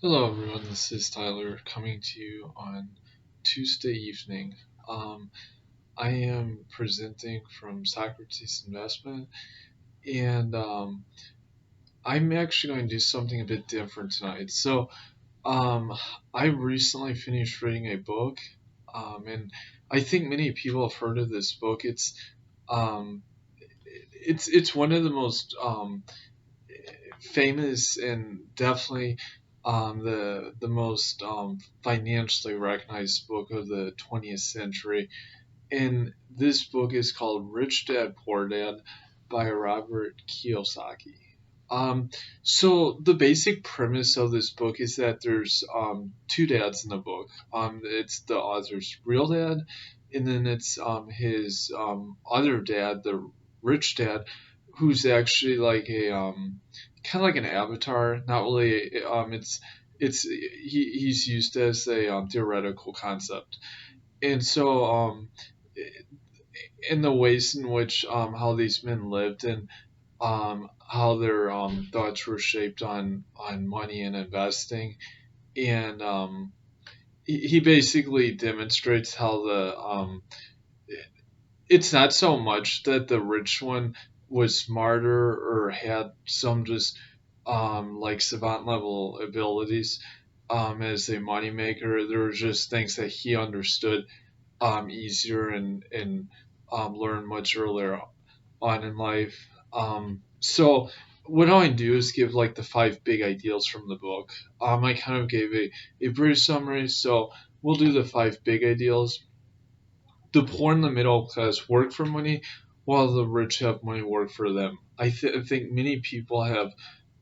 Hello, everyone. This is Tyler coming to you on Tuesday evening. Um, I am presenting from Socrates Investment, and I'm actually going to do something a bit different tonight. Um, I recently finished reading a book, and I think many people have heard of this book. Um, it's one of the most famous and definitely the most financially recognized book of the 20th century. And this book is called Rich Dad Poor Dad by Robert Kiyosaki. Um, so the basic premise of this book is that there's two dads in the book. It's the author's real dad, and then it's his other dad, the rich dad, who's actually like a kind of like an avatar. Not really. He's used as a theoretical concept, and so in the ways in which how these men lived and how their thoughts were shaped on money and investing, and he basically demonstrates how the it's not so much that the rich one was smarter or had some just like savant level abilities as a moneymaker. There were just things that he understood easier and learned much earlier on in life. So what I do is give like the five big ideals from the book. I kind of gave a brief summary, so we'll do the five big ideals. The poor and the middle class work for money, while the rich have money work for them. I think many people have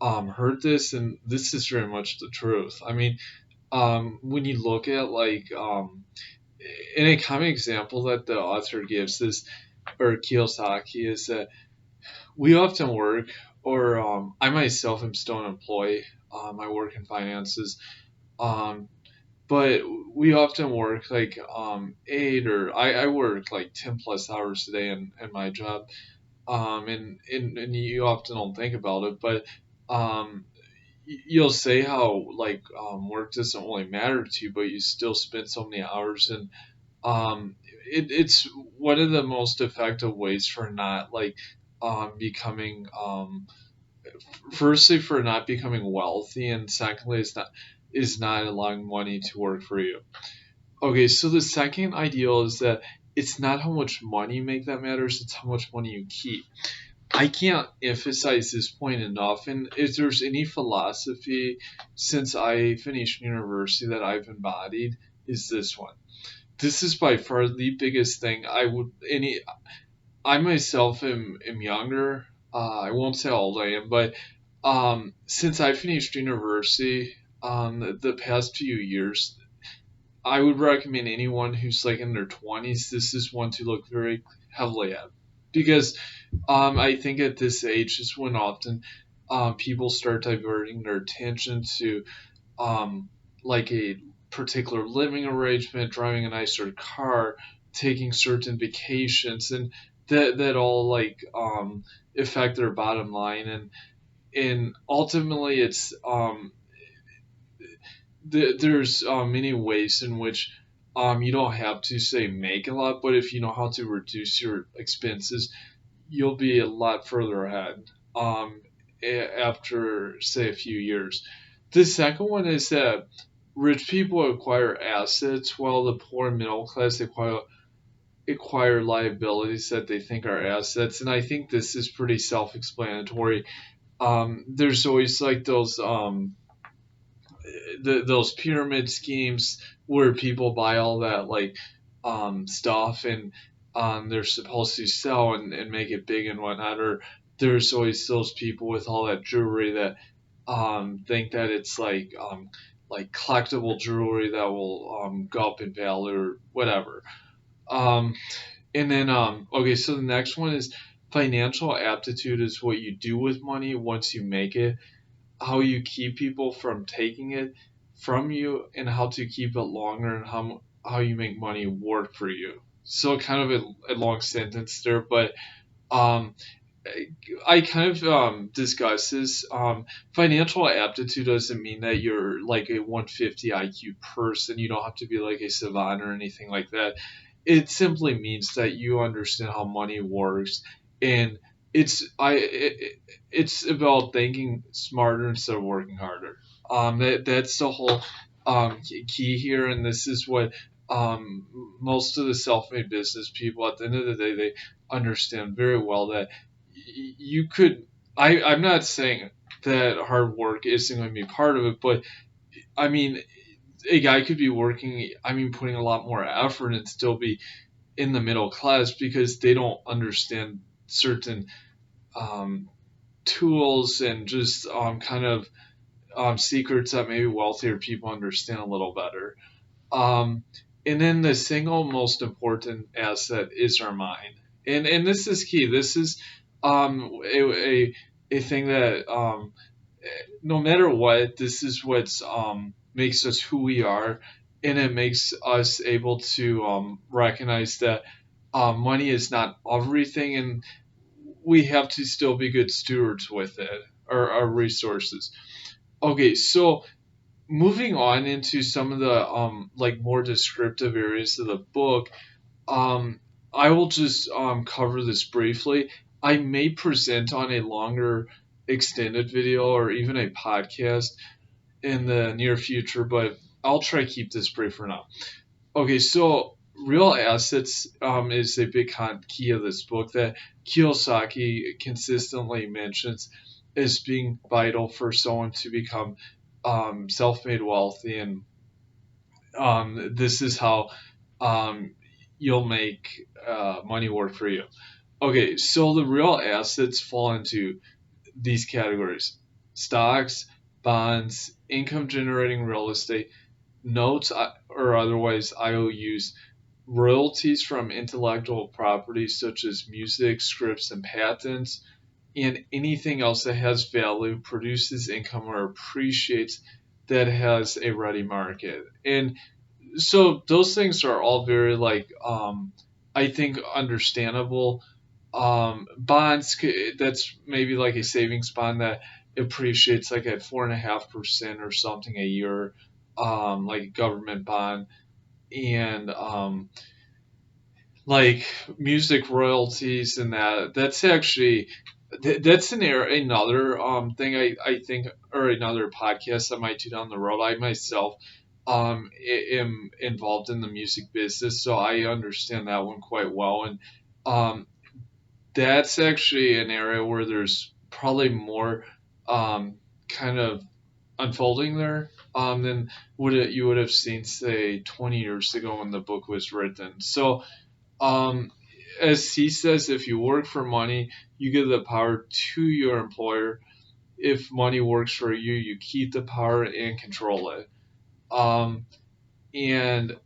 heard this, and this is very much the truth. I mean, when you look at like in a common example that the author gives is or Kiyosaki is that we often work, or I myself am still an employee. I work in finances, um, but we often work like I work like 10 plus hours a day in my job, and you often don't think about it, but um, you'll say how like work doesn't really matter to you, but you still spend so many hours and it's one of the most effective ways for not like becoming firstly for not becoming wealthy, and secondly is not allowing money to work for you. Okay, so the second ideal is that it's not how much money you make that matters, it's how much money you keep. I can't emphasize this point enough, and if there's any philosophy since I finished university that I've embodied, is this one. This is by far the biggest thing I would any I myself am younger. I won't say how old I am, but since I finished university, the past few years, I would recommend anyone who's like in their 20s. This is one to look very heavily at because I think at this age is when often people start diverting their attention to like a particular living arrangement, driving a nicer car, taking certain vacations, and that all like affect their bottom line, and ultimately it's there's many ways in which you don't have to say make a lot, but if you know how to reduce your expenses, you'll be a lot further ahead after say a few years. The second one is that rich people acquire assets while the poor middle class acquire liabilities that they think are assets, and I think this is pretty self-explanatory. There's always like those pyramid schemes where people buy all that like stuff and they're supposed to sell and make it big and whatnot, or there's always those people with all that jewelry that think that it's like collectible jewelry that will go up in value or whatever. Um, and then okay, so the next one is financial aptitude is what you do with money once you make it, how you keep people from taking it from you, and how to keep it longer, and how you make money work for you. So kind of a long sentence there, but um, I kind of discuss this. Financial aptitude doesn't mean that you're like a 150 IQ person. You don't have to be like a savant or anything like that. It simply means that you understand how money works, and it's about thinking smarter instead of working harder. That's the whole key here, and this is what um, most of the self-made business people at the end of the day they understand very well that you could. I'm not saying that hard work isn't going to be part of it, but I mean, a guy could be working, I mean, putting a lot more effort and still be in the middle class because they don't understand certain um, tools and just kind of secrets that maybe wealthier people understand a little better. Um, and then the single most important asset is our mind. And this is key. This is a thing that no matter what, this is what's makes us who we are, and it makes us able to recognize that money is not everything, and we have to still be good stewards with it, our resources. Okay, so moving on into some of the like more descriptive areas of the book, um, I will just cover this briefly. I may present on a longer extended video or even a podcast in the near future, but I'll try to keep this brief for now. Okay, so real assets is a big key of this book that Kiyosaki consistently mentions as being vital for someone to become self-made wealthy, and this is how um, you'll make money work for you. Okay, so the real assets fall into these categories: stocks, bonds, income generating real estate, notes or otherwise IOUs, royalties from intellectual property such as music, scripts, and patents, and anything else that has value, produces income, or appreciates that has a ready market. And so those things are all very like I think understandable. Bonds, that's maybe like a savings bond that appreciates like at 4.5% or something a year, like a government bond. And like music royalties and that's actually that's another thing I think, or another podcast I might do down the road. I myself am involved in the music business, so I understand that one quite well. And um, that's actually an area where there's probably more kind of unfolding there than you would have seen, say, 20 years ago when the book was written. So um, as he says, if you work for money, you give the power to your employer. If money works for you, you keep the power and control it. Um, and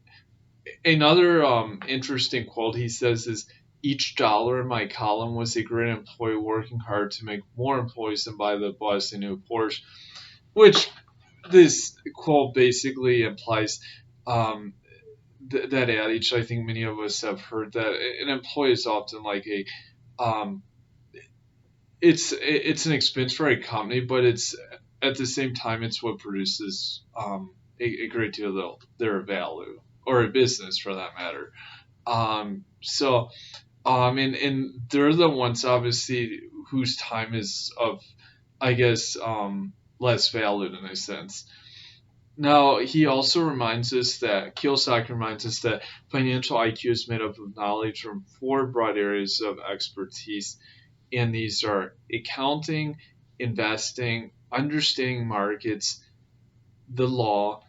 another interesting quote he says is, each dollar in my column was a great employee working hard to make more employees and buy the bus and new Porsche, which this quote basically implies um, that adage. I think many of us have heard that an employee is often like a um, it's an expense for a company, but it's at the same time it's what produces a great deal of their value, or a business for that matter. And they're the ones obviously whose time is of, I guess, less valued in a sense. Now, he also reminds us that Kiyosaki reminds us that financial IQ is made up of knowledge from four broad areas of expertise, and these are accounting, investing, understanding markets, the law,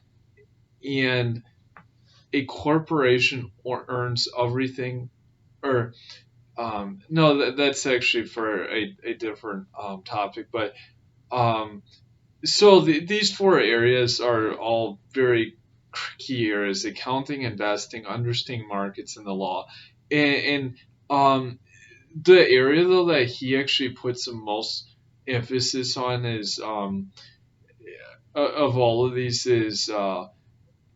and a corporation earns everything. Or no, that's actually for a different topic. But um, these four areas are all very key areas: accounting, investing, understanding markets, and the law. And the area though that he actually puts the most emphasis on is of all of these is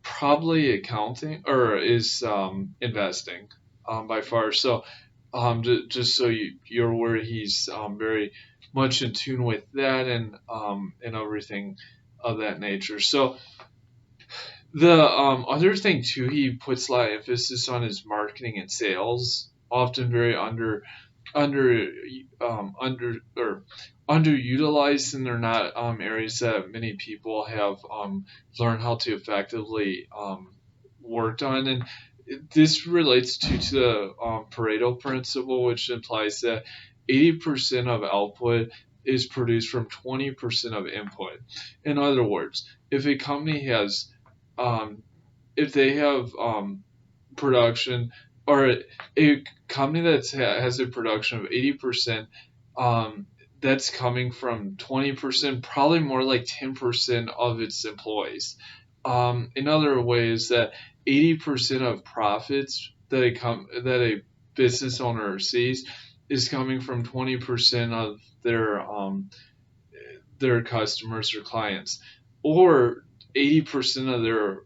probably accounting, or is investing by far. So just so you're aware, he's very much in tune with that and everything of that nature. So the other thing too, he puts a lot of emphasis on his marketing and sales, often very under under or underutilized, and they're not areas that many people have learned how to effectively worked on. And this relates to the Pareto principle, which implies that 80% of output is produced from 20% of input. In other words, if a company has um, if they have production, or a company that has a production of 80%, um, that's coming from 20%, probably more like 10% of its employees. In other ways, that 80% of profits that a business owner sees is coming from 20% of their customers or clients, or 80% of their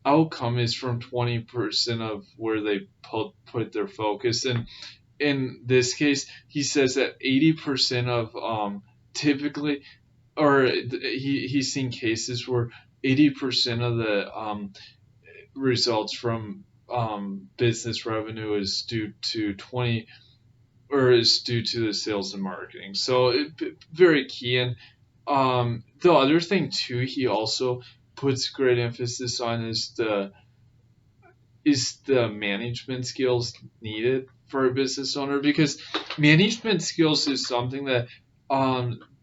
outcome is from 20% of where they put their focus. And in this case, he says that 80% of typically, or he's seen cases where 80% of the results from business revenue is due to 20 or is due to the sales and marketing. So very key. And the other thing too, he also puts great emphasis on is the management skills needed for a business owner, because management skills is something that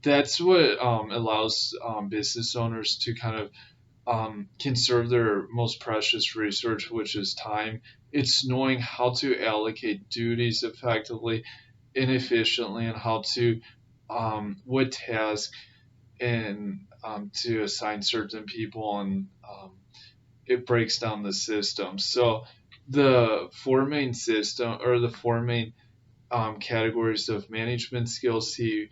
that's what allows business owners to kind of conserve their most precious resource, which is time. It's knowing how to allocate duties effectively and efficiently, and how to what task and to assign certain people, and it breaks down the system. So the four main system or the four main categories of management skills he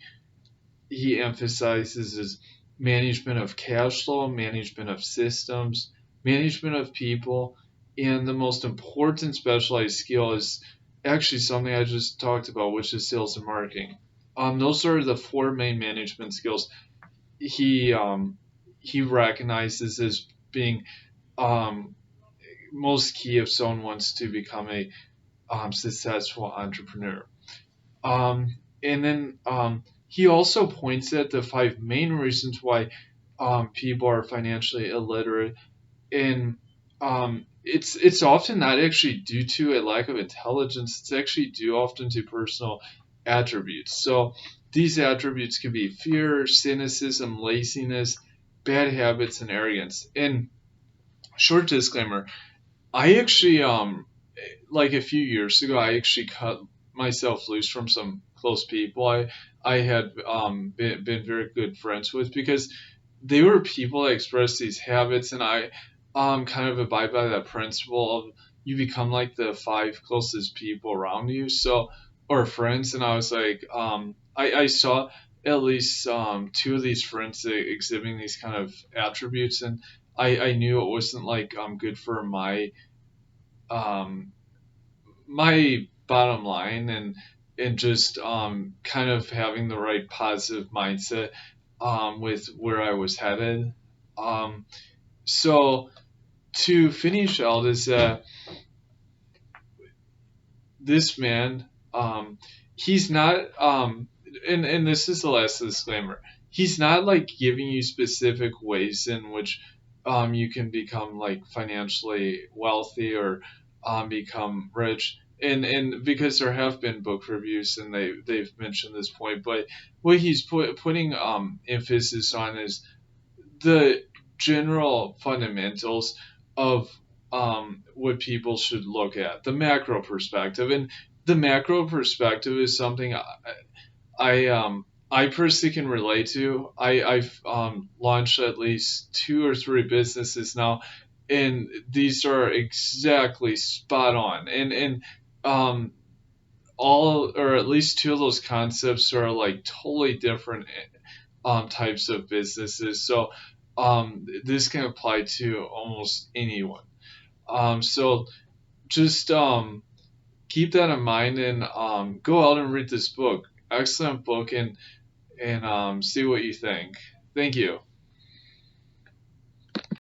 emphasizes is management of cash flow, management of systems, management of people, and the most important specialized skill is actually something I just talked about, which is sales and marketing. Those are the four main management skills he he recognizes as being um, most key if someone wants to become a successful entrepreneur. And then he also points at the five main reasons why people are financially illiterate, and it's often not actually due to a lack of intelligence. It's actually due often to personal attributes. So these attributes can be fear, cynicism, laziness, bad habits, and arrogance. And short disclaimer: I actually like a few years ago, I actually cut myself loose from some close people I had been very good friends with, because they were people that expressed these habits, and I kind of abide by that principle of you become like the five closest people around you, so, or friends. And I was like, I saw at least two of these friends exhibiting these kind of attributes, and I knew it wasn't like good for um, my bottom line, and just kind of having the right positive mindset with where I was headed. Um, so to finish out is that this man, he's not, and this is the last disclaimer. He's not like giving you specific ways in which you can become like financially wealthy or become rich. And because there have been book reviews and they've mentioned this point, but what he's putting emphasis on is the general fundamentals of what people should look at, the macro perspective. And the macro perspective is something I personally can relate to. I've launched at least two or three businesses now, and these are exactly spot on. And um, all, or at least two of those concepts are like totally different types of businesses. So this can apply to almost anyone. So just keep that in mind and go out and read this book. Excellent book, and see what you think. Thank you.